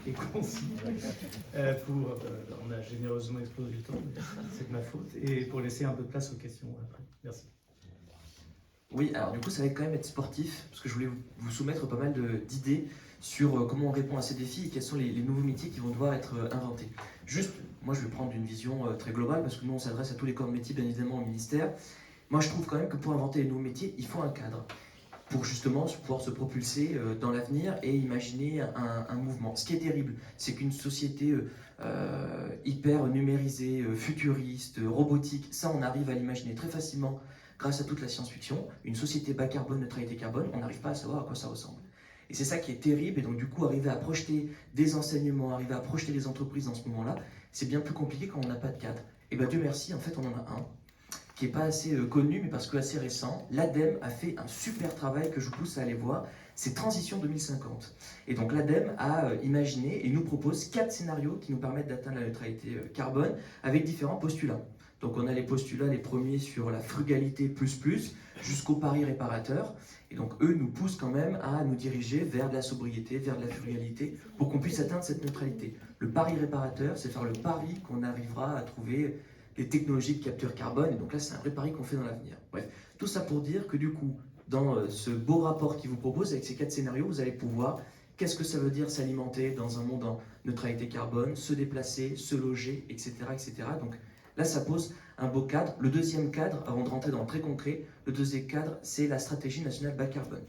et concis. On a généreusement explosé le temps, c'est de ma faute, et pour laisser un peu de place aux questions après. Merci. Oui, alors du coup, ça va quand même être sportif, parce que je voulais vous soumettre pas mal d'idées sur comment on répond à ces défis et quels sont les nouveaux métiers qui vont devoir être inventés. Juste, moi je vais prendre une vision très globale, parce que nous on s'adresse à tous les corps de métier, bien évidemment au ministère. Moi je trouve quand même que pour inventer les nouveaux métiers, il faut un cadre, pour justement pouvoir se propulser dans l'avenir et imaginer un mouvement. Ce qui est terrible, c'est qu'une société hyper numérisée, futuriste, robotique, ça on arrive à l'imaginer très facilement grâce à toute la science-fiction. Une société bas carbone, neutralité carbone, on n'arrive pas à savoir à quoi ça ressemble. Et c'est ça qui est terrible, et donc du coup arriver à projeter des enseignements, arriver à projeter les entreprises dans ce moment-là, c'est bien plus compliqué quand on n'a pas de cadre. Et bien Dieu merci, en fait on en a un, qui n'est pas assez connu, mais parce que assez récent. L'ADEME a fait un super travail que je vous pousse à aller voir, c'est Transition 2050. Et donc l'ADEME a imaginé et nous propose 4 scénarios qui nous permettent d'atteindre la neutralité carbone avec différents postulats. Donc on a les postulats, les premiers sur la frugalité plus, jusqu'au pari réparateur. Et donc eux nous poussent quand même à nous diriger vers de la sobriété, vers de la frugalité, pour qu'on puisse atteindre cette neutralité. Le pari réparateur, c'est faire le pari qu'on arrivera à trouver les technologies de capture carbone, et donc là c'est un vrai pari qu'on fait dans l'avenir. Bref, tout ça pour dire que du coup, dans ce beau rapport qu'il vous propose, avec ces 4 scénarios, vous allez pouvoir, qu'est-ce que ça veut dire s'alimenter dans un monde en neutralité carbone, se déplacer, se loger, etc. etc. Donc là ça pose un beau cadre. Le deuxième cadre, avant de rentrer dans le très concret, le deuxième cadre c'est la stratégie nationale bas carbone.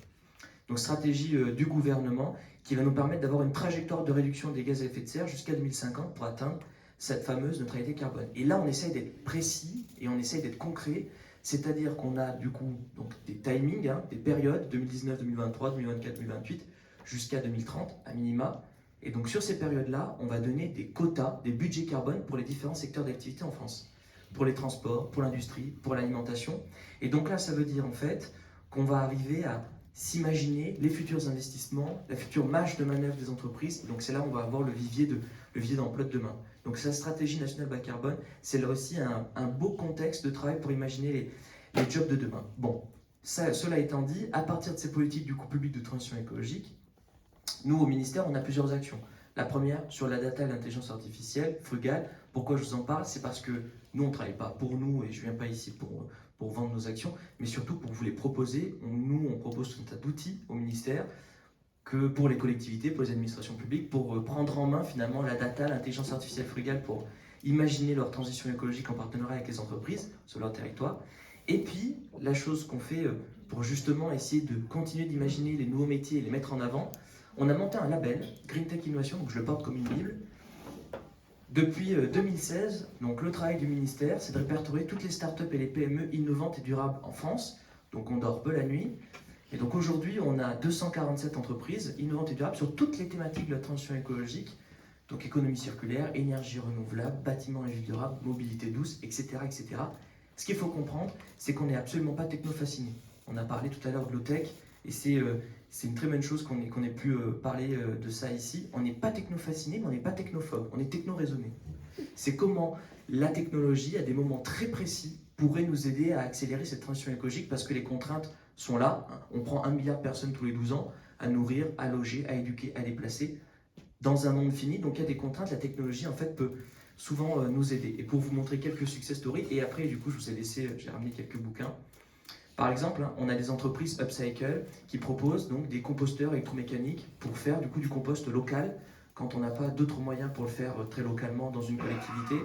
Donc stratégie du gouvernement qui va nous permettre d'avoir une trajectoire de réduction des gaz à effet de serre jusqu'à 2050 pour atteindre cette fameuse neutralité carbone. Et là, on essaye d'être précis et on essaye d'être concret, c'est-à-dire qu'on a du coup donc, des timings, des périodes, 2019, 2023, 2024, 2028, jusqu'à 2030 à minima. Et donc sur ces périodes-là, on va donner des quotas, des budgets carbone pour les différents secteurs d'activité en France. Pour les transports, pour l'industrie, pour l'alimentation. Et donc là, ça veut dire en fait qu'on va arriver à s'imaginer les futurs investissements, la future marge de manœuvre des entreprises. Donc c'est là où on va avoir le vivier d'emploi de demain. Donc sa stratégie nationale bas carbone, c'est là aussi un beau contexte de travail pour imaginer les jobs de demain. Bon, cela étant dit, à partir de ces politiques du coup public de transition écologique, nous au ministère, on a plusieurs actions. La première, sur la data et l'intelligence artificielle, frugale. Pourquoi je vous en parle? C'est parce que nous, on ne travaille pas pour nous, et je ne viens pas ici pour vendre nos actions, mais surtout pour vous les proposer. Nous, on propose tout un tas d'outils au ministère, que pour les collectivités, pour les administrations publiques, pour prendre en main finalement la data, l'intelligence artificielle frugale pour imaginer leur transition écologique en partenariat avec les entreprises sur leur territoire. Et puis, la chose qu'on fait pour justement essayer de continuer d'imaginer les nouveaux métiers et les mettre en avant, on a monté un label, Green Tech Innovation, donc je le porte comme une bible. Depuis 2016, donc le travail du ministère, c'est de répertorier toutes les startups et les PME innovantes et durables en France. Donc on dort peu la nuit. Et donc aujourd'hui, on a 247 entreprises innovantes et durables sur toutes les thématiques de la transition écologique, donc économie circulaire, énergie renouvelable, bâtiments et vie durable, mobilité douce, etc., etc. Ce qu'il faut comprendre, c'est qu'on n'est absolument pas techno-fasciné. On a parlé tout à l'heure de low-tech, et c'est une très bonne chose qu'on ait pu parler de ça ici. On n'est pas techno-fasciné, mais on n'est pas technophobe, on est techno-raisonné. C'est comment la technologie, à des moments très précis, pourrait nous aider à accélérer cette transition écologique, parce que les contraintes sont là. On prend 1 milliard de personnes tous les 12 ans à nourrir, à loger, à éduquer, à déplacer dans un monde fini. Donc il y a des contraintes, la technologie en fait peut souvent nous aider. Et pour vous montrer quelques success stories, et après du coup je vous ai laissé, j'ai ramené quelques bouquins. Par exemple, on a des entreprises upcycle qui proposent donc des composteurs électromécaniques pour faire du coup du compost local quand on n'a pas d'autres moyens pour le faire très localement dans une collectivité.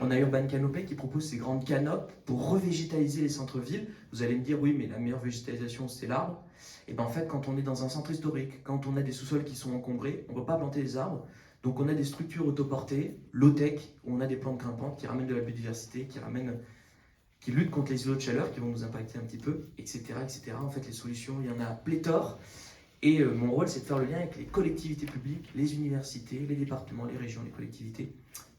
On a Urban Canopé qui propose ces grandes canopes pour revégétaliser les centres-villes. Vous allez me dire, oui, mais la meilleure végétalisation, c'est l'arbre. Et bien en fait, quand on est dans un centre historique, quand on a des sous-sols qui sont encombrés, on ne peut pas planter des arbres. Donc on a des structures autoportées, low-tech, où on a des plantes grimpantes qui ramènent de la biodiversité, qui luttent contre les îlots de chaleur qui vont nous impacter un petit peu, etc., etc. En fait, les solutions, il y en a pléthore. Et mon rôle, c'est de faire le lien avec les collectivités publiques, les universités, les départements, les régions, les collectivités,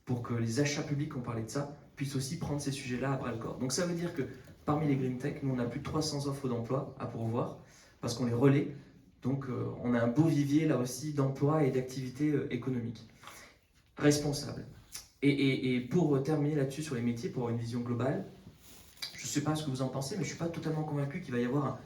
pour que les achats publics, on parlait de ça, puissent aussi prendre ces sujets-là à bras-le-corps. Donc ça veut dire que parmi les Green Tech, nous, on a plus de 300 offres d'emploi à pourvoir, parce qu'on les relaie. Donc on a un beau vivier, là aussi, d'emploi et d'activités économiques. Responsables. Et pour terminer là-dessus sur les métiers, pour avoir une vision globale, je ne sais pas ce que vous en pensez, mais je ne suis pas totalement convaincu qu'il va y avoir un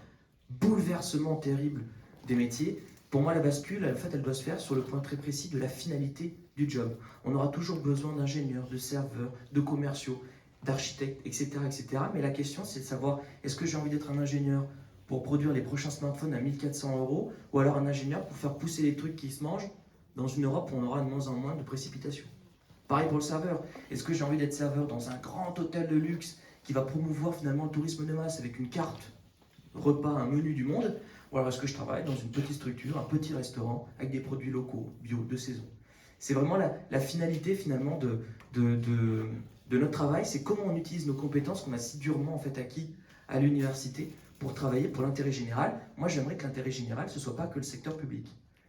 bouleversement terrible des métiers, Pour moi, la bascule, en fait, elle doit se faire sur le point très précis de la finalité du job. On aura toujours besoin d'ingénieurs, de serveurs, de commerciaux, d'architectes, etc., etc. Mais la question, c'est de savoir, est-ce que j'ai envie d'être un ingénieur pour produire les prochains smartphones à 1400 euros, ou alors un ingénieur pour faire pousser les trucs qui se mangent dans une Europe où on aura de moins en moins de précipitations. Pareil pour le serveur. Est-ce que j'ai envie d'être serveur dans un grand hôtel de luxe qui va promouvoir finalement le tourisme de masse avec une carte repas, un menu du monde, ou alors est-ce que je travaille dans une petite structure, un petit restaurant avec des produits locaux, bio, de saison. C'est vraiment la finalité finalement de notre travail, c'est comment on utilise nos compétences qu'on a si durement en fait acquis à l'université pour travailler pour l'intérêt général. Moi j'aimerais que l'intérêt général ce soit pas que le secteur public.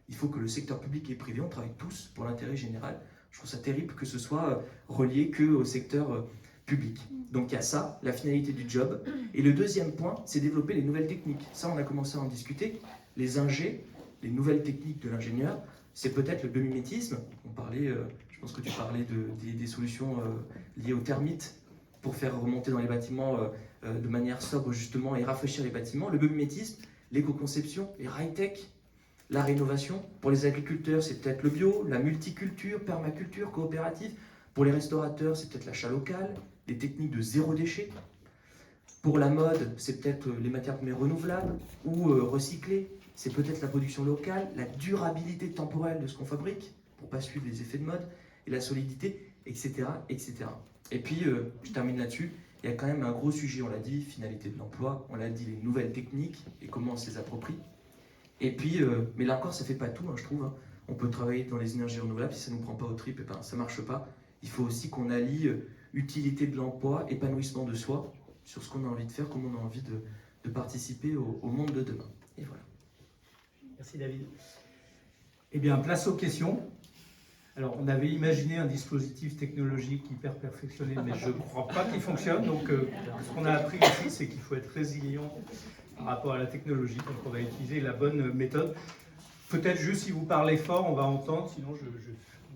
Il faut que le secteur public et privé, on travaille tous pour l'intérêt général. Je trouve ça terrible que ce soit relié qu'au secteur public. Donc il y a ça, la finalité du job. Et le deuxième point, c'est développer les nouvelles techniques. Ça, on a commencé à en discuter. Les ingés, les nouvelles techniques de l'ingénieur, c'est peut-être le biomimétisme. On parlait, je pense que tu parlais des solutions liées aux termites pour faire remonter dans les bâtiments de manière sobre justement et rafraîchir les bâtiments. Le biomimétisme, l'éco-conception, les high-tech, la rénovation. Pour les agriculteurs, c'est peut-être le bio, la multiculture, permaculture, coopérative. Pour les restaurateurs, c'est peut-être l'achat local, les techniques de zéro déchet. Pour la mode, c'est peut-être les matières premières renouvelables ou recyclées. C'est peut-être la production locale, la durabilité temporelle de ce qu'on fabrique pour ne pas suivre les effets de mode, et la solidité, etc. etc. Et puis, je termine là-dessus, il y a quand même un gros sujet, on l'a dit, finalité de l'emploi, on l'a dit, les nouvelles techniques et comment on se les approprie. Et puis, mais là encore, ça ne fait pas tout, hein, je trouve. Hein. On peut travailler dans les énergies renouvelables, si ça ne nous prend pas au tripes, ben, ça ne marche pas. Il faut aussi qu'on allie utilité de l'emploi, épanouissement de soi, sur ce qu'on a envie de faire, comment on a envie de participer au monde de demain. Et voilà. Merci David. Eh bien, place aux questions. Alors, on avait imaginé un dispositif technologique hyper perfectionné, mais je ne crois pas qu'il fonctionne. Donc, ce qu'on a appris ici, c'est qu'il faut être résilient par rapport à la technologie. Donc, on va utiliser la bonne méthode. Peut-être juste si vous parlez fort, on va entendre, sinon je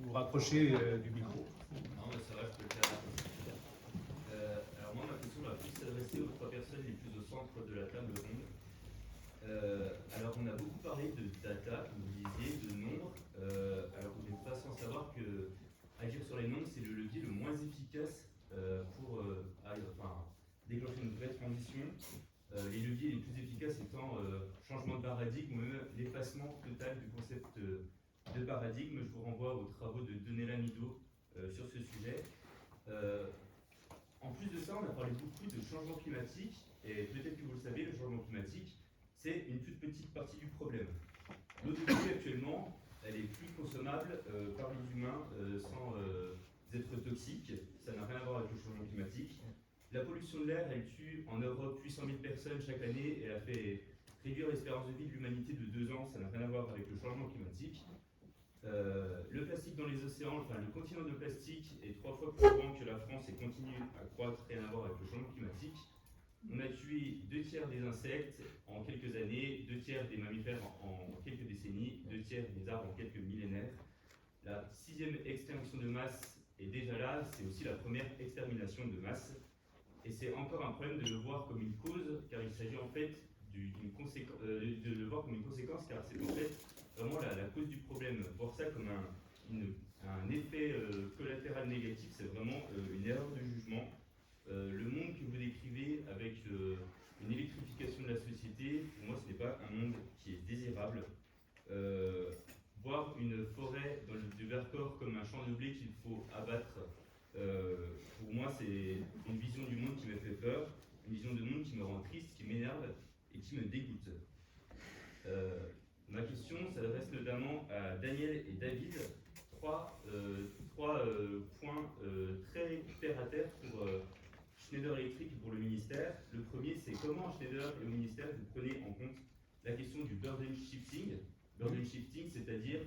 vous rapprocher du micro. Non, mais ça va, je peux le faire. Alors moi, ma question va plus s'adresser aux trois personnes les plus au centre de la table ronde. Alors, on a beaucoup parlé de data, comme vous disiez, de nombres. Alors, vous n'êtes pas sans savoir que agir sur les nombres, c'est le levier le moins efficace pour déclencher une vraie transition. Les leviers les plus efficaces étant changement de paradigme ou même l'effacement total du concept de paradigme. Je vous renvoie aux travaux de Donella Mido sur ce sujet. En plus de ça, on a parlé beaucoup de changement climatique, et peut-être que vous le savez, le changement climatique, c'est une toute petite partie du problème. L'eau de pluie actuellement, elle est plus consommable par les humains sans être toxique. Ça n'a rien à voir avec le changement climatique. La pollution de l'air, elle tue en Europe 800 000 personnes chaque année, et elle a fait réduire l'espérance de vie de l'humanité de 2 ans. Ça n'a rien à voir avec le changement climatique. Le plastique dans les océans, enfin le continent de plastique est 3 fois plus grand que la France et continue à croître, rien à voir avec le changement climatique. On a tué 2 tiers des insectes en quelques années, 2 tiers des mammifères en quelques décennies, 2 tiers des arbres en quelques millénaires. La 6e extinction de masse est déjà là, c'est aussi la première extermination de masse. Et c'est encore un problème de le voir comme une cause, car il s'agit en fait de le voir comme une conséquence, car c'est en fait vraiment la cause du problème. Voir ça comme un effet collatéral négatif, c'est vraiment une erreur de jugement. Le monde que vous décrivez avec une électrification de la société, pour moi ce n'est pas un monde qui est désirable. Voir une forêt du Vercors comme un champ de blé qu'il faut abattre, pour moi c'est une vision du monde qui me fait peur, une vision du monde qui me rend triste, qui m'énerve et qui me dégoûte. Ma question s'adresse notamment à Daniel et David. Trois points très terre à terre pour Schneider Electric et pour le ministère. Le premier, c'est comment Schneider et le ministère vous prenez en compte la question du burden shifting. Burden shifting, c'est-à-dire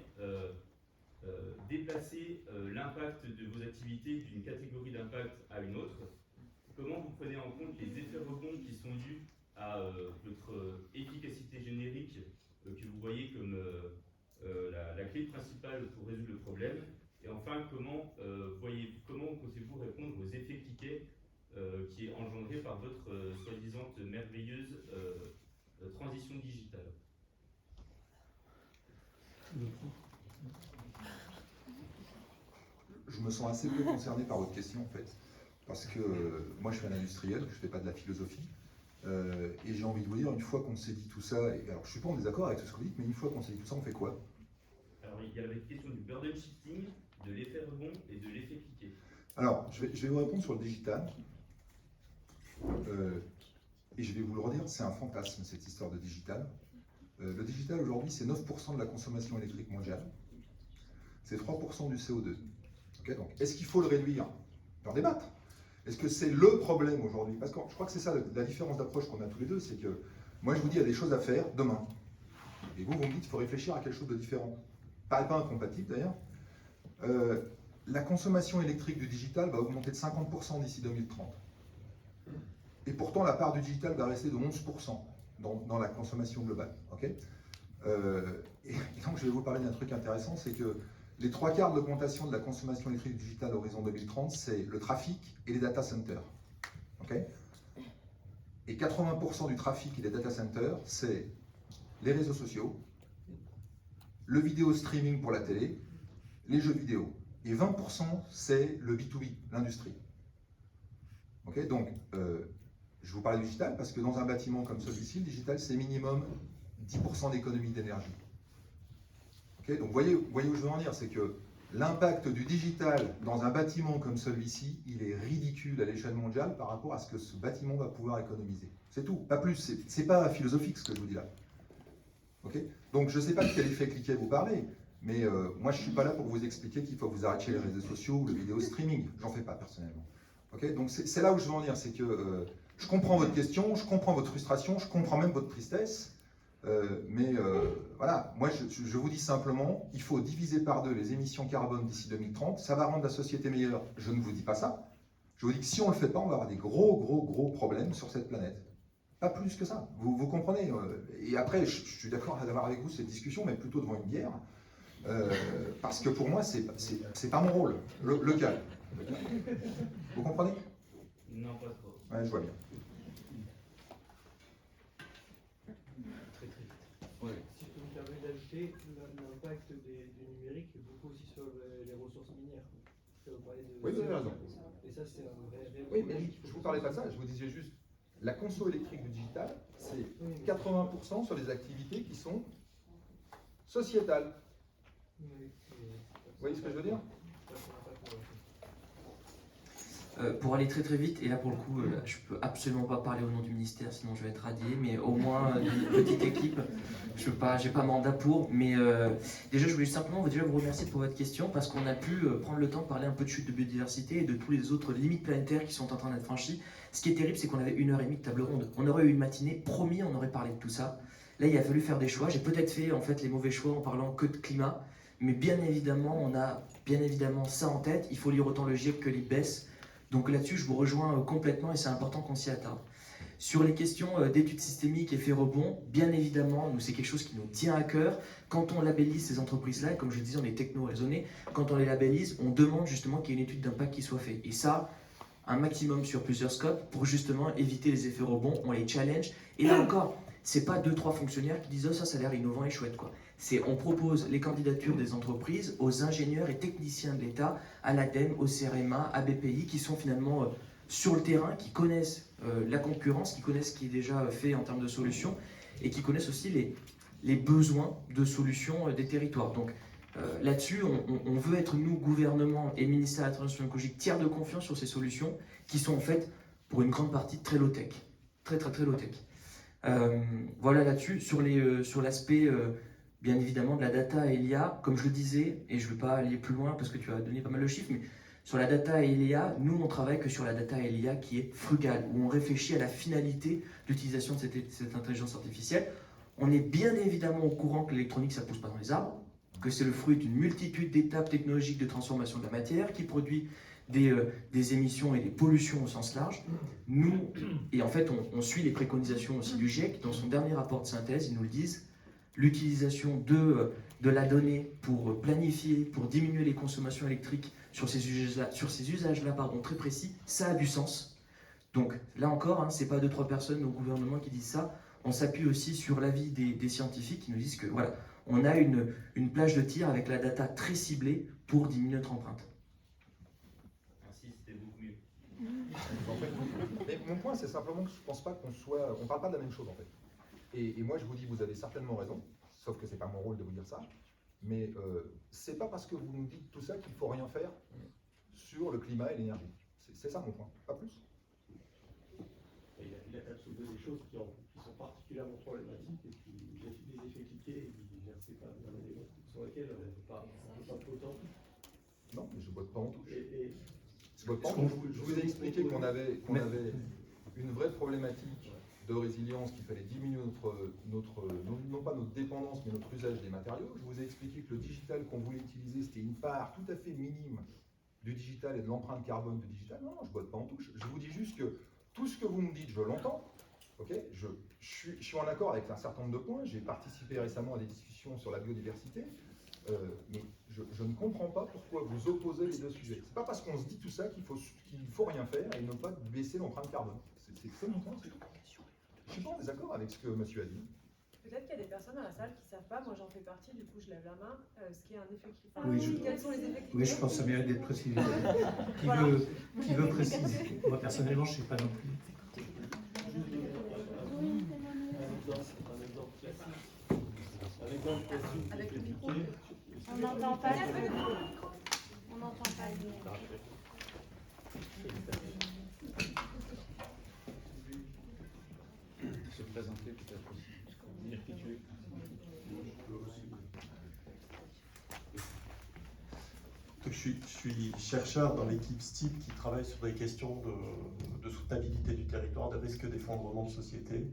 déplacer l'impact de vos activités d'une catégorie d'impact à une autre. Comment vous prenez en compte les effets rebonds qui sont dus à votre efficacité générique que vous voyez comme la clé principale pour résoudre le problème. Et enfin, comment comptez-vous répondre aux effets cliquets qui est engendré par votre soi-disant merveilleuse transition digitale? me sens assez peu concerné par votre question, en fait. Parce que moi, je suis un industriel, je ne fais pas de la philosophie. Et j'ai envie de vous dire, une fois qu'on s'est dit tout ça, et alors je ne suis pas en désaccord avec tout ce que vous dites, mais une fois qu'on s'est dit tout ça, on fait quoi? Alors, il y avait la question du burden shifting, de l'effet rebond et de l'effet cliquet. Alors, je vais vous répondre sur le digital. Et je vais vous le redire, c'est un fantasme, cette histoire de digital. Le digital, aujourd'hui, c'est 9% de la consommation électrique mondiale. C'est 3% du CO2. Okay, donc, est-ce qu'il faut le réduire? On peut en débattre. Est-ce que c'est le problème aujourd'hui? Parce que je crois que c'est ça la différence d'approche qu'on a tous les deux, c'est que moi, je vous dis, il y a des choses à faire demain. Et vous me dites qu'il faut réfléchir à quelque chose de différent. Pas incompatible, d'ailleurs. La consommation électrique du digital va augmenter de 50% d'ici 2030. Et pourtant, la part du digital va rester de 11% dans la consommation globale. Okay, et donc, je vais vous parler d'un truc intéressant, c'est que les 3/4 de l'augmentation de la consommation électrique digitale à l'horizon 2030, c'est le trafic et les data centers. Okay, et 80% du trafic et des data centers, c'est les réseaux sociaux, le vidéo streaming pour la télé, les jeux vidéo. Et 20%, c'est le B2B, l'industrie. Okay, donc, je vous parlais du digital parce que dans un bâtiment comme celui-ci, le digital, c'est minimum 10% d'économie d'énergie. Okay, donc, vous voyez où je veux en venir, c'est que l'impact du digital dans un bâtiment comme celui-ci, il est ridicule à l'échelle mondiale par rapport à ce que ce bâtiment va pouvoir économiser. C'est tout, pas plus. C'est pas philosophique ce que je vous dis là. Okay, donc, je ne sais pas de quel effet cliquet vous parlez, mais moi, je ne suis pas là pour vous expliquer qu'il faut vous arrêter les réseaux sociaux ou le vidéo streaming. J'en fais pas personnellement. Okay, donc, c'est là où je veux en venir, c'est que je comprends votre question, je comprends votre frustration, je comprends même votre tristesse. Mais voilà, moi je vous dis simplement, il faut diviser par 2 les émissions carbone d'ici 2030, ça va rendre la société meilleure, je ne vous dis pas ça. Je vous dis que si on ne le fait pas, on va avoir des gros problèmes sur cette planète. Pas plus que ça, vous comprenez. Et après, je suis d'accord d'avoir avec vous cette discussion, mais plutôt devant une bière, parce que pour moi, c'est pas mon rôle, le cas. Vous comprenez? Non, pas trop. Ouais, je vois bien. Ouais. Si je peux me permettre d'ajouter, l'impact du numérique est beaucoup aussi sur les ressources minières. Vous parlez de... Oui, vous avez raison. Et ça, c'est un vrai Oui, mais problème. je ne vous parlais pas de ça, je vous disais juste, la conso électrique du digital, c'est 80% sur les activités qui sont sociétales. Oui, Vous voyez ce que je veux dire? Pour aller très vite, et là pour le coup, je peux absolument pas parler au nom du ministère, sinon je vais être radié, mais au moins une petite équipe, je peux pas, j'ai pas mandat pour, mais déjà je voulais simplement déjà vous remercier pour votre question, parce qu'on a pu prendre le temps de parler un peu de chute de biodiversité et de tous les autres limites planétaires qui sont en train d'être franchies. Ce qui est terrible, c'est qu'on avait 1h30 de table ronde. On aurait eu une matinée, promis, on aurait parlé de tout ça. Là, il a fallu faire des choix. J'ai peut-être fait en fait les mauvais choix en parlant que de climat, mais bien évidemment, on a bien évidemment ça en tête. Il faut lire autant le GIEC que l'IPBES. Donc là-dessus, je vous rejoins complètement et c'est important qu'on s'y attarde. Sur les questions d'études systémiques, effet rebond, bien évidemment, nous c'est quelque chose qui nous tient à cœur. Quand on labellise ces entreprises-là, comme je le disais, on est techno-raisonné, quand on les labellise, on demande justement qu'il y ait une étude d'impact qui soit faite. Et ça, un maximum sur plusieurs scopes pour justement éviter les effets rebonds, on les challenge. Et là encore, c'est pas 2-3 fonctionnaires qui disent oh, ça a l'air innovant et chouette quoi. On propose les candidatures des entreprises aux ingénieurs et techniciens de l'État, à l'ADEME, au CEREMA, à BPI, qui sont finalement sur le terrain, qui connaissent la concurrence, qui connaissent ce qui est déjà fait en termes de solutions et qui connaissent aussi les besoins de solutions des territoires. Donc là-dessus, on veut être, nous, gouvernement et ministère de la Transition écologique, tiers de confiance sur ces solutions qui sont en fait, pour une grande partie, très low-tech. Très low-tech. Voilà là-dessus, sur l'aspect... bien évidemment, de la data et l'IA, comme je le disais, et je ne vais pas aller plus loin parce que tu as donné pas mal de chiffres, mais sur la data et l'IA, nous, on travaille que sur la data et l'IA qui est frugale, où on réfléchit à la finalité d'utilisation de cette intelligence artificielle. On est bien évidemment au courant que l'électronique, ça ne pousse pas dans les arbres, que c'est le fruit d'une multitude d'étapes technologiques de transformation de la matière qui produit des émissions et des pollutions au sens large. Nous, et en fait, on suit les préconisations aussi du GIEC. Dans son dernier rapport de synthèse, ils nous le disent, l'utilisation de la donnée pour planifier, pour diminuer les consommations électriques sur ces usages-là très précis, ça a du sens. Donc là encore, ce n'est pas 2-3 personnes au gouvernement qui disent ça, on s'appuie aussi sur l'avis des scientifiques qui nous disent que voilà, on a une plage de tir avec la data très ciblée pour diminuer notre empreinte. En fait, mais mon point, c'est simplement que je pense pas on parle pas de la même chose en fait. Et moi, je vous dis, vous avez certainement raison, sauf que c'est pas mon rôle de vous dire ça. Mais c'est pas parce que vous nous dites tout ça qu'il faut rien faire sur le climat et l'énergie. C'est ça mon point, pas plus. Il a quand même soulevé des choses qui sont particulièrement problématiques et puis des effets cliqués et c'est pas un élément sur lequel on ne peut pas voter en touche. Non, mais je vote pas en touche. Et Je vote pas en touche. Je vous ai expliqué qu'on avait une vraie problématique de résilience, qu'il fallait diminuer non pas notre dépendance, mais notre usage des matériaux. Je vous ai expliqué que le digital qu'on voulait utiliser, c'était une part tout à fait minime du digital et de l'empreinte carbone du digital. Non, je ne vote pas en touche. Je vous dis juste que tout ce que vous me dites, je l'entends. Okay, je suis en accord avec un certain nombre de points. J'ai participé récemment à des discussions sur la biodiversité. Mais je ne comprends pas pourquoi vous opposez les deux sujets. C'est pas parce qu'on se dit tout ça qu'il faut rien faire et ne pas baisser l'empreinte carbone. C'est mon point. Je suis pas en désaccord avec ce que monsieur a dit. Peut-être qu'il y a des personnes dans la salle qui ne savent pas, moi j'en fais partie, du coup je lève la main, ce qui est un effet cliqué. Oui, Quels sont les effets cliqués? Oui, je pense que ça mérite d'être précisé. Qui veut préciser? Moi personnellement, je ne sais pas non plus. un exemple classique. Avec le micro. On n'entend pas. On n'entend pas. Se présenter peut-être aussi. Dire qui tu es. Je suis chercheur dans l'équipe STIP qui travaille sur des questions de soutenabilité du territoire, de risque d'effondrement de société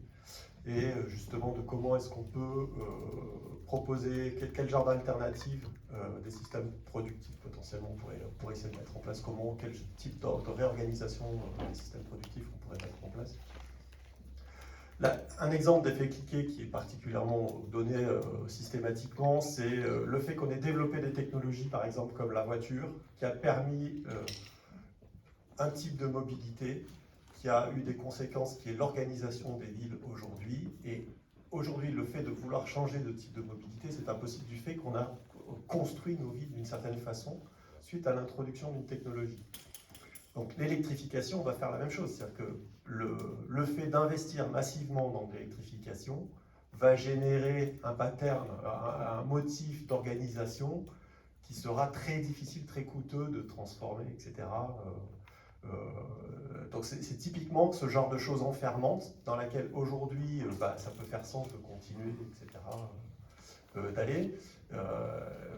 et justement de comment est-ce qu'on peut proposer quel genre d'alternative des systèmes productifs potentiellement on pourrait essayer de mettre en place, quel type de réorganisation des systèmes productifs on pourrait mettre en place. Là, un exemple d'effet cliqué qui est particulièrement donné systématiquement, c'est le fait qu'on ait développé des technologies, par exemple comme la voiture, qui a permis un type de mobilité qui a eu des conséquences, qui est l'organisation des villes aujourd'hui. Et aujourd'hui, le fait de vouloir changer de type de mobilité, c'est impossible du fait qu'on a construit nos villes d'une certaine façon suite à l'introduction d'une technologie. Donc l'électrification va faire la même chose, c'est-à-dire que le fait d'investir massivement dans l'électrification va générer un pattern, un motif d'organisation qui sera très difficile, très coûteux de transformer, etc. Donc c'est typiquement ce genre de choses enfermantes dans laquelle aujourd'hui ça peut faire sens de continuer, etc. D'aller.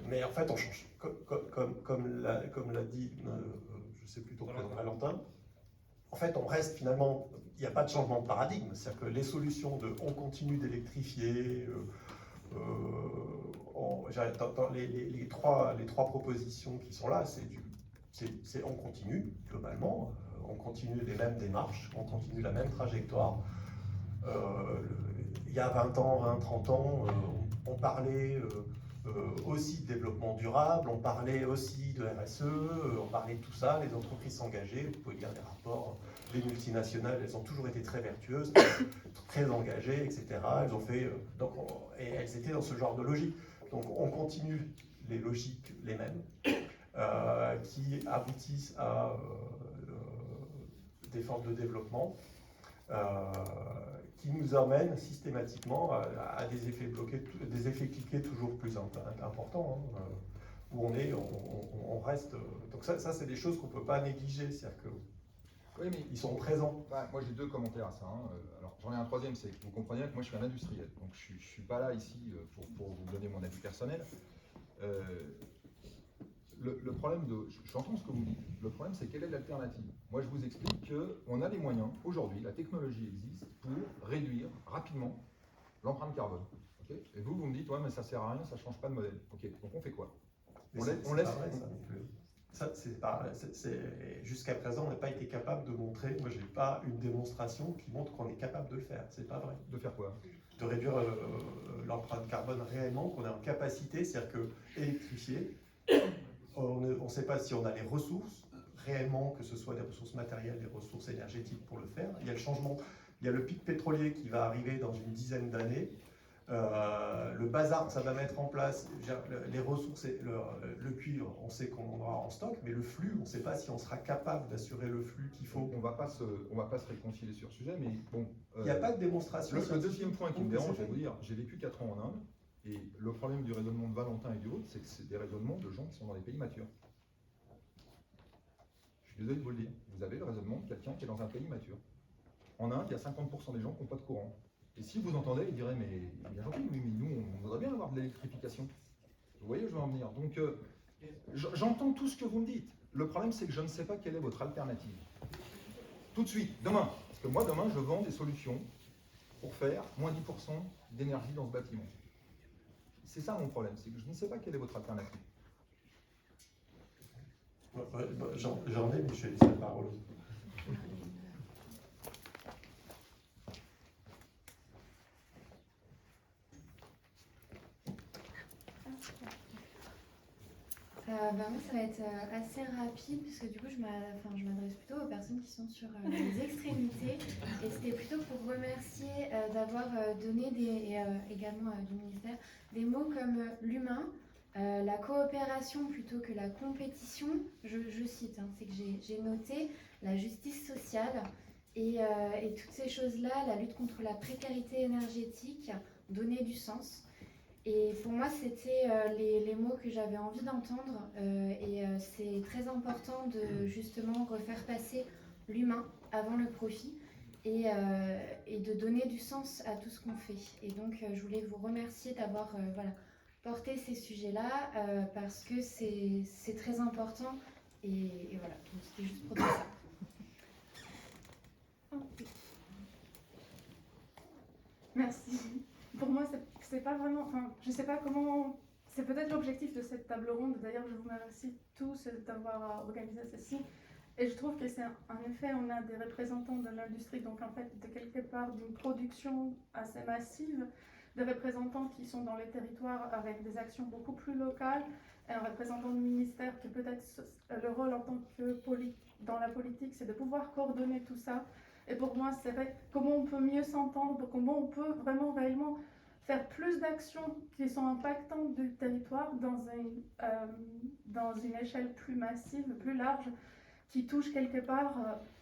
Mais en fait on change. Comme l'a dit, je ne sais plus ton prénom, Valentin, en fait on reste finalement, il n'y a pas de changement de paradigme, c'est-à-dire que les solutions de on continue d'électrifier, les trois propositions qui sont là, c'est on continue globalement, on continue les mêmes démarches, on continue la même trajectoire. Il y a 20 ans, 30 ans, on parlait aussi de développement durable, on parlait aussi de RSE, on parlait de tout ça, les entreprises s'engageaient, vous pouvez lire des rapports, les multinationales, elles ont toujours été très vertueuses, très engagées, etc. Elles ont fait, et elles étaient dans ce genre de logique. Donc on continue les logiques les mêmes, qui aboutissent à des formes de développement, qui nous amènent systématiquement à des effets bloqués, des effets cliqués toujours plus importants, hein, où on reste. Donc ça c'est des choses qu'on ne peut pas négliger, c'est-à-dire que Oui, mais ils sont présents. moi j'ai deux commentaires à ça. Hein. Alors j'en ai un troisième, c'est que vous comprenez que moi je suis un industriel, donc je ne suis pas là ici pour vous donner mon avis personnel. Le problème j'entends ce que vous dites, le problème c'est quelle est l'alternative. Moi je vous explique qu'on a les moyens, aujourd'hui la technologie existe pour réduire rapidement l'empreinte carbone. Okay, et vous me dites, ouais mais ça sert à rien, ça ne change pas de modèle. Ok, donc on fait quoi? On laisse. Jusqu'à présent, on n'a pas été capable de montrer, moi j'ai pas une démonstration qui montre qu'on est capable de le faire, c'est pas vrai. De faire quoi? De réduire l'empreinte carbone réellement, qu'on est en capacité, c'est-à-dire que électrifier, on ne sait pas si on a les ressources réellement, que ce soit des ressources matérielles, des ressources énergétiques pour le faire. Il y a le changement, il y a le pic pétrolier qui va arriver dans une dizaine d'années. le bazar que ça va mettre en place, les ressources, et le cuivre, on sait qu'on en aura en stock, mais le flux, on ne sait pas si on sera capable d'assurer le flux qu'il faut. On va pas se réconcilier sur ce sujet, mais bon. Il n'y a pas de démonstration. Le deuxième point qui me dérange, je vais c'est vous dire, j'ai vécu 4 ans en Inde, et le problème du raisonnement de Valentin et du autre, c'est que c'est des raisonnements de gens qui sont dans les pays matures. Je suis désolé de vous le dire, vous avez le raisonnement de quelqu'un qui est dans un pays mature. En Inde, il y a 50% des gens qui n'ont pas de courant. Et si vous entendez, ils diraient, mais bien gentil, oui, mais nous, on voudrait bien avoir de l'électrification. Vous voyez où je veux en venir. Donc, j'entends tout ce que vous me dites. Le problème, c'est que je ne sais pas quelle est votre alternative. Tout de suite, demain. Parce que moi, demain, je vends des solutions pour faire moins 10% d'énergie dans ce bâtiment. C'est ça mon problème, c'est que je ne sais pas quelle est votre alternative. J'en ai, mais je vais laisser la parole. Moi, ça va être assez rapide, parce que du coup, je m'adresse plutôt aux personnes qui sont sur les extrémités. Et c'était plutôt pour remercier d'avoir donné et également du ministère des mots comme l'humain, la coopération plutôt que la compétition. Je cite, hein, c'est que j'ai noté la justice sociale et toutes ces choses-là, la lutte contre la précarité énergétique, donner du sens. Et pour moi, c'était les mots que j'avais envie d'entendre. C'est très important de justement refaire passer l'humain avant le profit et de donner du sens à tout ce qu'on fait. Et donc, je voulais vous remercier d'avoir porté ces sujets-là parce que c'est très important. Et voilà, donc c'était juste pour dire ça. Merci. Pour moi, c'est pas vraiment. Enfin, je sais pas comment. C'est peut-être l'objectif de cette table ronde. D'ailleurs, je vous remercie tous d'avoir organisé ceci. Et je trouve que c'est en effet, on a des représentants de l'industrie, donc en fait, de quelque part d'une production assez massive, des représentants qui sont dans les territoires avec des actions beaucoup plus locales, et un représentant du ministère qui peut-être le rôle en tant que dans la politique, c'est de pouvoir coordonner tout ça. Et pour moi, c'est vrai, comment on peut mieux s'entendre, comment on peut vraiment réellement faire plus d'actions qui sont impactantes du territoire dans une échelle plus massive, plus large, qui touche quelque part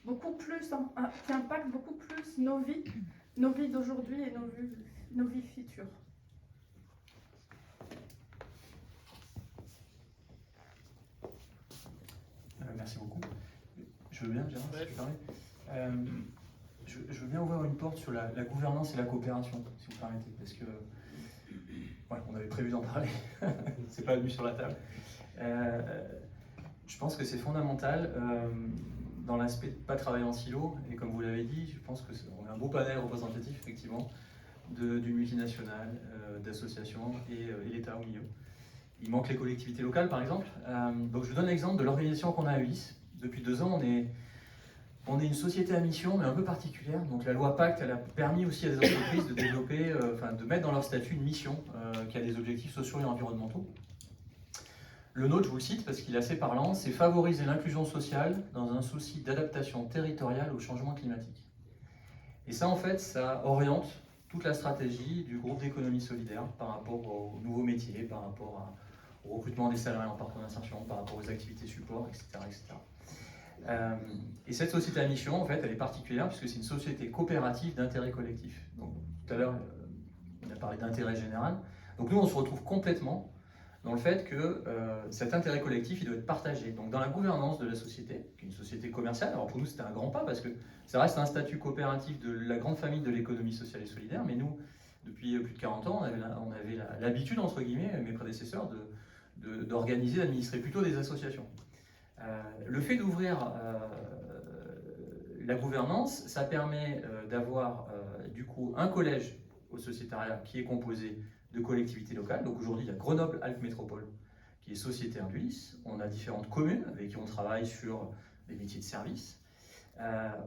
beaucoup plus, qui impacte beaucoup plus nos vies d'aujourd'hui et nos vies futures. Merci beaucoup. Je veux bien, Gérard, si tu permets. Je veux bien ouvrir une porte sur la gouvernance et la coopération, si vous permettez, parce que on avait prévu d'en parler, c'est pas venu sur la table. Je pense que c'est fondamental dans l'aspect de ne pas travailler en silo, et comme vous l'avez dit, je pense qu'on a un beau panel représentatif, effectivement, du multinational, d'associations et l'État au milieu. Il manque les collectivités locales, par exemple. Donc je vous donne l'exemple de l'organisation qu'on a à Ulysse. Depuis 2 ans, on est une société à mission, mais un peu particulière. Donc la loi Pacte, elle a permis aussi à des entreprises de développer, de mettre dans leur statut une mission qui a des objectifs sociaux et environnementaux. Le nôtre, je vous le cite parce qu'il est assez parlant, c'est favoriser l'inclusion sociale dans un souci d'adaptation territoriale au changement climatique. Et ça, en fait, ça oriente toute la stratégie du groupe d'économie solidaire par rapport aux nouveaux métiers, par rapport au recrutement des salariés en parcours d'insertion, par rapport aux activités support, etc. etc. Et cette société à mission, en fait, elle est particulière puisque c'est une société coopérative d'intérêt collectif. Donc, tout à l'heure, on a parlé d'intérêt général. Donc nous, on se retrouve complètement dans le fait que cet intérêt collectif, il doit être partagé. Donc dans la gouvernance de la société, qui est une société commerciale, alors pour nous, c'était un grand pas parce que ça reste un statut coopératif de la grande famille de l'économie sociale et solidaire, mais nous, depuis plus de 40 ans, on avait l'habitude, entre guillemets, mes prédécesseurs, d'organiser, d'administrer plutôt des associations. Le fait d'ouvrir la gouvernance, ça permet d'avoir du coup un collège au sociétariat qui est composé de collectivités locales. Donc aujourd'hui, il y a Grenoble-Alpes Métropole qui est sociétaire d'Ulysse. On a différentes communes avec qui on travaille sur les métiers de service.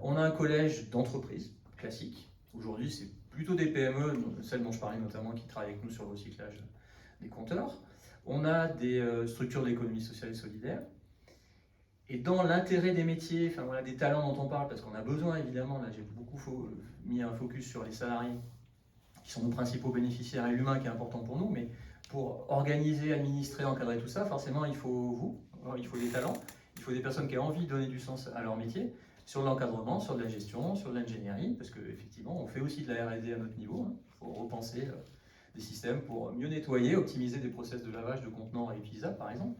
On a un collège d'entreprises classiques. Aujourd'hui, c'est plutôt des PME, celles dont je parlais notamment, qui travaillent avec nous sur le recyclage des compteurs. On a des structures d'économie sociale et solidaire. Et dans l'intérêt des métiers, enfin voilà, des talents dont on parle, parce qu'on a besoin évidemment, là j'ai beaucoup mis un focus sur les salariés qui sont nos principaux bénéficiaires, et l'humain qui est important pour nous, mais pour organiser, administrer, encadrer tout ça, forcément, il faut il faut des talents, il faut des personnes qui aient envie de donner du sens à leur métier, sur de l'encadrement, sur de la gestion, sur de l'ingénierie, parce qu'effectivement, on fait aussi de la R&D à notre niveau. Il faut repenser des systèmes pour mieux nettoyer, optimiser des process de lavage de contenants réutilisables, par exemple.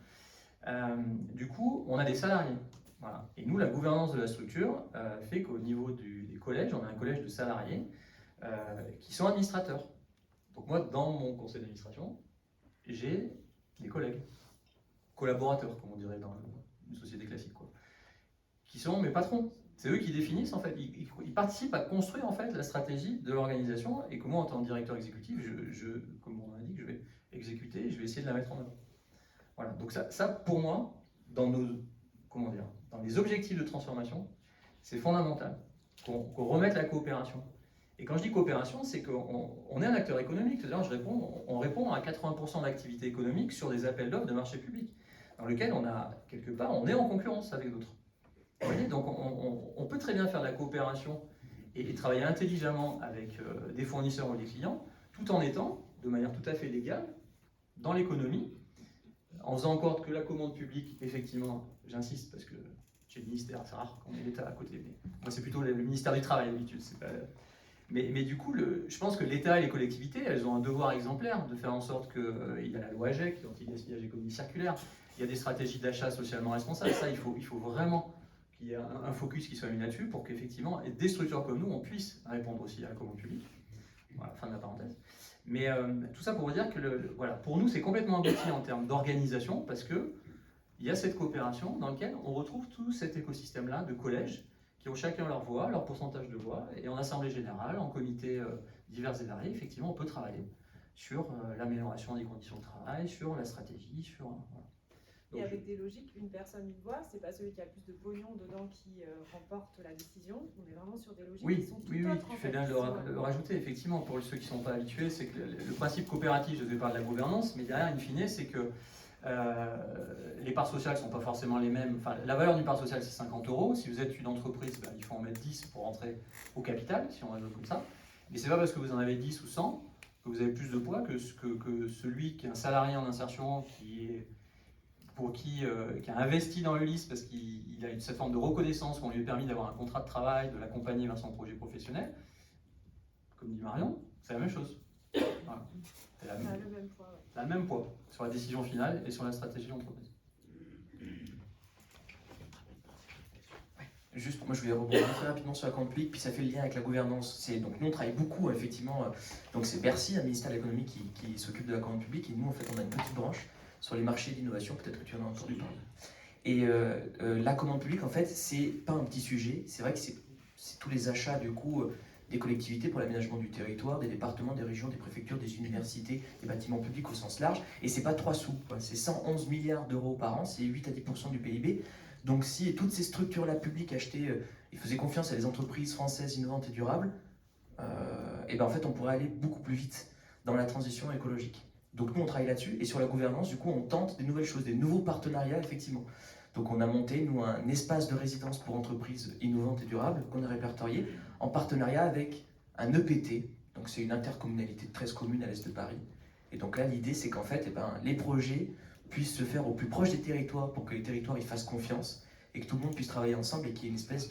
Du coup, on a des salariés. Voilà. Et nous, la gouvernance de la structure fait qu'au niveau des collèges, on a un collège de salariés qui sont administrateurs. Donc moi, dans mon conseil d'administration, j'ai des collègues, collaborateurs, comme on dirait dans une société classique, quoi, qui sont mes patrons. C'est eux qui définissent, en fait, ils participent à construire en fait la stratégie de l'organisation et que moi, en tant que directeur exécutif, comme on a dit, je vais exécuter et je vais essayer de la mettre en œuvre. Voilà, donc ça pour moi, dans les objectifs de transformation, c'est fondamental qu'on remette la coopération. Et quand je dis coopération, c'est qu'on est un acteur économique, c'est-à-dire on répond à 80% d'activité économique sur des appels d'offres de marché public, dans lequel quelque part, on est en concurrence avec d'autres. Vous voyez, donc on peut très bien faire de la coopération et travailler intelligemment avec des fournisseurs ou des clients, tout en étant, de manière tout à fait légale, dans l'économie, en faisant encore que la commande publique, effectivement, j'insiste, parce que chez le ministère, c'est rare qu'on ait l'État à côté, mais moi c'est plutôt le ministère du Travail d'habitude. Mais du coup, je pense que l'État et les collectivités, elles ont un devoir exemplaire de faire en sorte qu'il y a la loi AGEC, l'anti-gaspillage économie circulaire, il y a des stratégies d'achat socialement responsables, ça il faut vraiment qu'il y ait un focus qui soit mis là-dessus pour qu'effectivement, des structures comme nous, on puisse répondre aussi à la commande publique. Voilà, fin de la parenthèse. Mais tout ça pour vous dire que voilà, pour nous, c'est complètement abouti en termes d'organisation parce qu'il y a cette coopération dans laquelle on retrouve tout cet écosystème-là de collèges qui ont chacun leur voix, leur pourcentage de voix, et en assemblée générale, en comités divers et variés, effectivement, on peut travailler sur l'amélioration des conditions de travail, sur la stratégie, sur... Voilà. Et avec des logiques, une personne, une voix, c'est pas celui qui a plus de pognon dedans qui remporte la décision. On est vraiment sur des logiques qui sont tout autres. Tu fais bien de le rajouter, effectivement, pour ceux qui ne sont pas habitués, c'est que le principe coopératif, je vais parler de la gouvernance, mais derrière, in fine, c'est que les parts sociales ne sont pas forcément les mêmes. Enfin, la valeur d'une part sociale, c'est 50 €. Si vous êtes une entreprise, il faut en mettre 10 pour rentrer au capital, si on raisonne comme ça. Mais ce n'est pas parce que vous en avez 10 ou 100 que vous avez plus de poids que celui qui est un salarié en insertion, qui a investi dans l'Ulysse parce qu'il a eu cette forme de reconnaissance qu'on lui a permis d'avoir un contrat de travail, de l'accompagner vers son projet professionnel. Comme dit Marion, c'est la même chose. Voilà. C'est le même poids. Ouais. La même poids sur la décision finale et sur la stratégie d'entreprise. Juste, moi je vais rebondir très rapidement sur la commande publique, puis ça fait le lien avec la gouvernance. Donc nous on travaille beaucoup, effectivement, donc c'est Bercy, un ministère de l'économie qui s'occupe de la commande publique, et nous en fait on a une petite branche sur les marchés d'innovation, peut-être que tu en as entendu parler. Et la commande publique, en fait, c'est pas un petit sujet, c'est vrai que c'est tous les achats du coup des collectivités pour l'aménagement du territoire, des départements, des régions, des préfectures, des universités, des bâtiments publics au sens large, et c'est pas 3 sous, c'est 111 milliards d'euros par an, c'est 8 à 10% du PIB. Donc si toutes ces structures-là publiques achetaient et faisaient confiance à des entreprises françaises innovantes et durables, et ben en fait on pourrait aller beaucoup plus vite dans la transition écologique. Donc nous on travaille là-dessus, et sur la gouvernance du coup on tente des nouvelles choses, des nouveaux partenariats effectivement. Donc on a monté nous un espace de résidence pour entreprises innovantes et durables qu'on a répertorié en partenariat avec un EPT, donc c'est une intercommunalité de 13 communes à l'est de Paris. Et donc là l'idée c'est qu'en fait les projets puissent se faire au plus proche des territoires pour que les territoires y fassent confiance et que tout le monde puisse travailler ensemble et qu'il y ait une espèce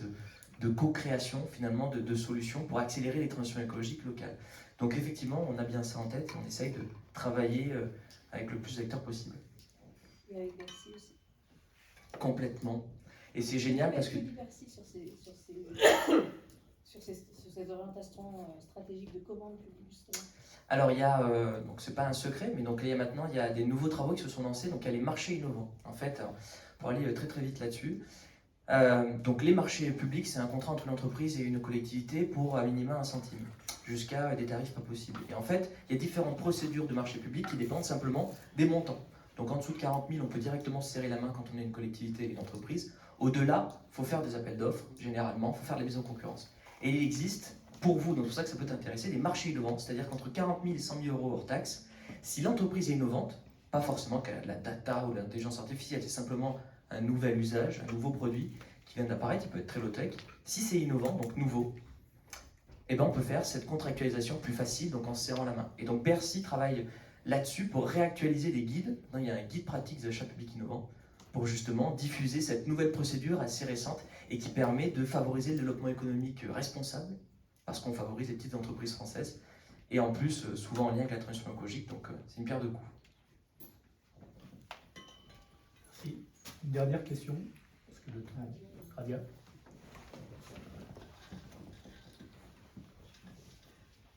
de co-création finalement de solutions pour accélérer les transitions écologiques locales. Donc effectivement, on a bien ça en tête et on essaye de travailler avec le plus d'acteurs possible. Et avec Bercy aussi. Complètement. Et c'est génial parce que... du Bercy sur ces orientations stratégiques de commande publique justement. Alors il y a, donc c'est pas un secret, mais donc il y a des nouveaux travaux qui se sont lancés, donc il y a les marchés innovants. En fait, pour aller très très vite là-dessus, donc les marchés publics, c'est un contrat entre une entreprise et une collectivité pour à minima 1 centime, jusqu'à des tarifs pas possibles. Et en fait, il y a différentes procédures de marché public qui dépendent simplement des montants. Donc en dessous de 40 000, on peut directement se serrer la main quand on est une collectivité et une entreprise. Au-delà, il faut faire des appels d'offres, généralement, il faut faire de la mise en concurrence. Et il existe, pour vous, donc c'est pour ça que ça peut t'intéresser, des marchés innovants, c'est-à-dire qu'entre 40 000 et 100 000 € hors taxe, si l'entreprise est innovante, pas forcément qu'elle a de la data ou de l'intelligence artificielle, c'est simplement un nouvel usage, un nouveau produit qui vient d'apparaître, il peut être très low-tech. Si c'est innovant, donc nouveau, eh ben, on peut faire cette contractualisation plus facile, donc en se serrant la main. Et donc Bercy travaille là-dessus pour réactualiser les guides. Il y a un guide pratique des achats publics innovants pour justement diffuser cette nouvelle procédure assez récente et qui permet de favoriser le développement économique responsable, parce qu'on favorise les petites entreprises françaises, et en plus souvent en lien avec la transition écologique, donc c'est une pierre deux coups. Merci. Une dernière question, parce que le temps, Radia.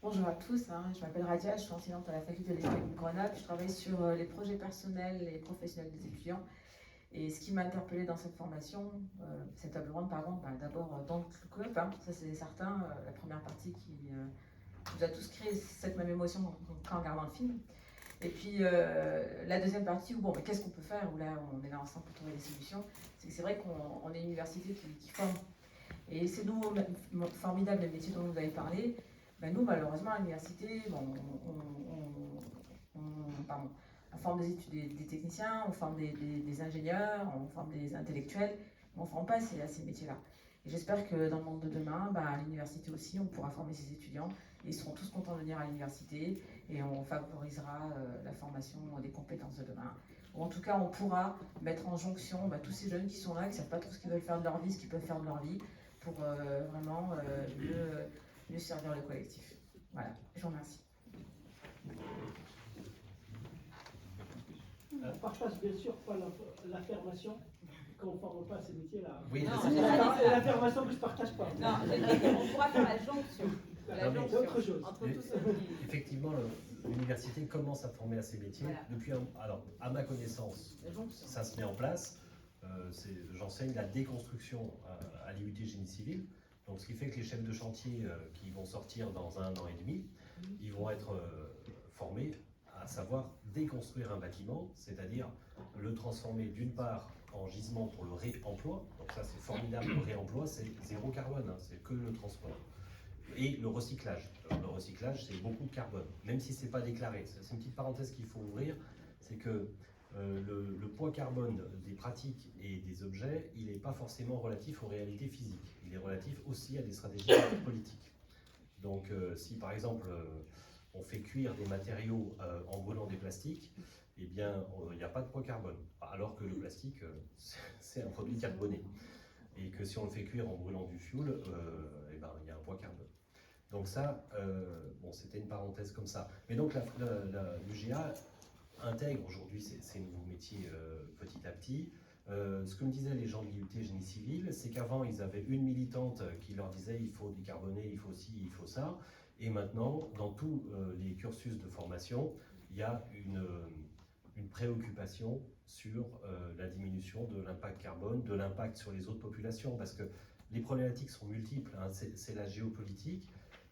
Bonjour à tous, je m'appelle Radia, je suis enseignante à la faculté d'économie de Grenoble. Je travaille sur les projets personnels et professionnels des étudiants. Et ce qui m'a interpellée dans cette formation, cette table ronde, pardon, d'abord dans le club, ça c'est certain, la première partie qui nous a tous créé cette même émotion en regardant le film. Et puis la deuxième partie où, bon, qu'est-ce qu'on peut faire, où là on est là ensemble pour trouver des solutions, c'est que c'est vrai qu'on est une université qui forme. Et ces nouveaux formidables métiers dont vous avez parlé, nous, malheureusement, à l'université, on forme des techniciens, on forme des ingénieurs, on forme des intellectuels, mais on ne forme pas à ces métiers-là. Et j'espère que dans le monde de demain, à l'université aussi, on pourra former ces étudiants, et ils seront tous contents de venir à l'université, et on favorisera la formation des compétences de demain. Ou en tout cas, on pourra mettre en jonction tous ces jeunes qui sont là, qui ne savent pas trop ce qu'ils veulent faire de leur vie, ce qu'ils peuvent faire de leur vie, pour vraiment mieux servir le collectif. Voilà, je vous remercie. On partage bien sûr pas l'affirmation qu'on ne forme pas à ces métiers-là. Oui, c'est l'affirmation que je ne partage pas. Non, on pourra faire la jonction. C'est autre chose. Entre tous ceux qui... Effectivement, l'université commence à former à ces métiers. Voilà. Depuis alors, à ma connaissance, ça se met en place. J'enseigne la déconstruction à l'IUT Génie Civil. Donc, ce qui fait que les chefs de chantier qui vont sortir dans 1 an et demi, ils vont être formés à savoir déconstruire un bâtiment, c'est-à-dire le transformer d'une part en gisement pour le réemploi. Donc ça, c'est formidable. Le réemploi, c'est 0 carbone, c'est que le transport. Et le recyclage. Le recyclage, c'est beaucoup de carbone, même si c'est pas déclaré. C'est une petite parenthèse qu'il faut ouvrir, c'est que le poids carbone des pratiques et des objets, il n'est pas forcément relatif aux réalités physiques. Il est relatif aussi à des stratégies politiques. Donc, si par exemple, on fait cuire des matériaux en brûlant des plastiques, eh bien, il n'y a pas de poids carbone. Alors que le plastique, c'est un produit carboné. Et que si on le fait cuire en brûlant du fioul, eh ben, il y a un poids carbone. Donc ça, bon, c'était une parenthèse comme ça. Mais donc, l'UGA intègre aujourd'hui ces nouveaux métiers petit à petit. Ce que me disaient les gens de l'IUT Génie Civil, c'est qu'avant, ils avaient une militante qui leur disait il faut décarboner, il faut ci, il faut ça. Et maintenant, dans tous les cursus de formation, il y a une préoccupation sur la diminution de l'impact carbone, de l'impact sur les autres populations, parce que les problématiques sont multiples, hein. C'est la géopolitique.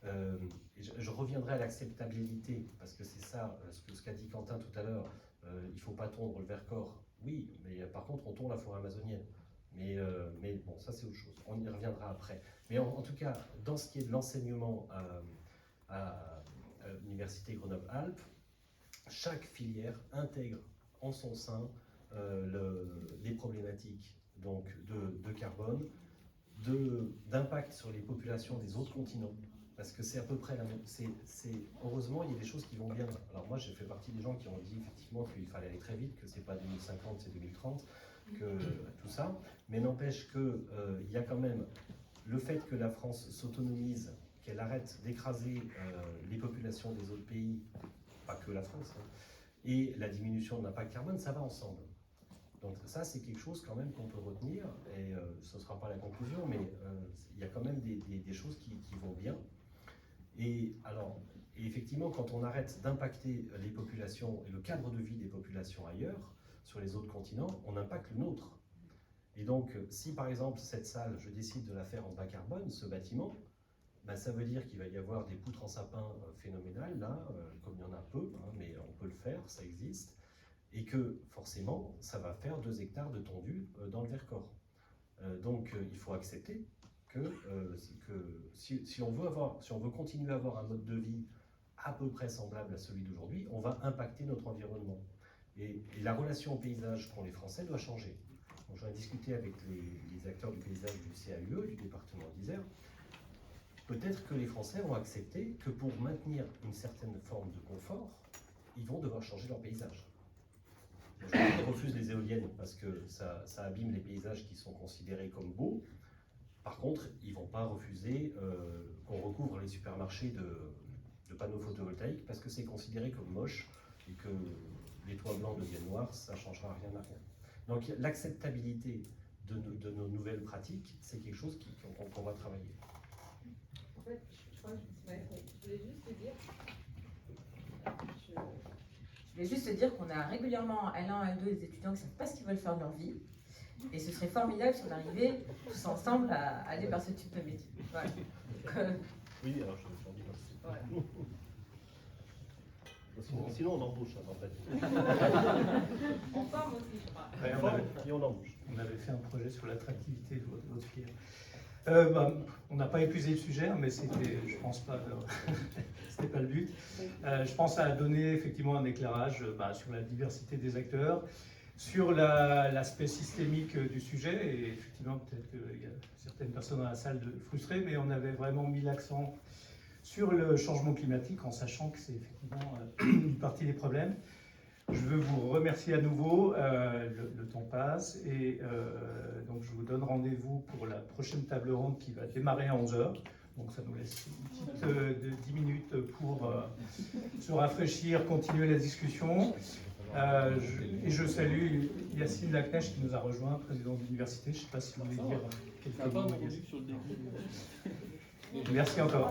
Et je reviendrai à l'acceptabilité, parce que c'est ça, ce qu'a dit Quentin tout à l'heure, il ne faut pas tondre le Vercors. Oui, mais par contre, on tond la forêt amazonienne. Mais bon, ça c'est autre chose, on y reviendra après. Mais en tout cas, dans ce qui est de l'enseignement à l'Université Grenoble-Alpes, chaque filière intègre en son sein les problématiques donc, de carbone, d'impact sur les populations des autres continents. Parce que c'est à peu près la même. Heureusement, il y a des choses qui vont bien. Alors moi, j'ai fait partie des gens qui ont dit effectivement qu'il fallait aller très vite, que c'est pas 2050, c'est 2030, que tout ça. Mais n'empêche que il y a quand même le fait que la France s'autonomise, qu'elle arrête d'écraser les populations des autres pays, pas que la France, hein, et la diminution de l'impact carbone, ça va ensemble. Donc ça, c'est quelque chose quand même qu'on peut retenir, et ce ne sera pas la conclusion, mais il y a quand même des choses qui vont bien. Et alors, effectivement, quand on arrête d'impacter les populations et le cadre de vie des populations ailleurs, sur les autres continents, on impacte le nôtre. Et donc, si par exemple, cette salle, je décide de la faire en bas carbone, ce bâtiment, ben, ça veut dire qu'il va y avoir des poutres en sapin phénoménales, là, comme il y en a peu, hein, mais on peut le faire, ça existe, et que forcément, ça va faire 2 hectares de tondu dans le Vercors. Donc, il faut accepter que si on veut continuer à avoir un mode de vie à peu près semblable à celui d'aujourd'hui, on va impacter notre environnement. Et la relation au paysage qu'ont les Français doit changer. J'en ai discuté avec les acteurs du paysage du CAUE, du département d'Isère. peut-être que les Français vont accepter que pour maintenir une certaine forme de confort, ils vont devoir changer leur paysage. Ils refusent les éoliennes parce que ça abîme les paysages qui sont considérés comme beaux. Par contre, ils ne vont pas refuser qu'on recouvre les supermarchés de panneaux photovoltaïques parce que c'est considéré comme moche et que les toits blancs deviennent noirs, ça ne changera rien à rien. Donc l'acceptabilité de nos nouvelles pratiques, c'est quelque chose qu'on va travailler. En fait, je voulais juste te dire, je voulais juste te dire qu'on a régulièrement en L1, L2 des étudiants qui ne savent pas ce qu'ils veulent faire de leur vie. Et ce serait formidable si on arrivait tous ensemble à aller vers ce type de métier. Voilà. Oui, alors je dis pas. Voilà. Sinon, on embauche, en fait. On forme aussi, je crois. Et on embauche. On avait fait un projet sur l'attractivité de votre filière. On n'a pas épuisé le sujet, hein, mais c'était, je pense pas, c'était pas le but. Je pense à donner effectivement un éclairage sur la diversité des acteurs, sur l'aspect systémique du sujet, et effectivement peut-être qu'il y a certaines personnes dans la salle frustrées, mais on avait vraiment mis l'accent sur le changement climatique en sachant que c'est effectivement une partie des problèmes. Je veux vous remercier à nouveau, le temps passe, et donc je vous donne rendez-vous pour la prochaine table ronde qui va démarrer à 11h. Donc ça nous laisse une petite de 10 minutes pour se rafraîchir, continuer la discussion. Et je salue Yacine Lacnèche qui nous a rejoint, président de l'université. Je ne sais pas si vous voulez dire quelques mots. Merci encore.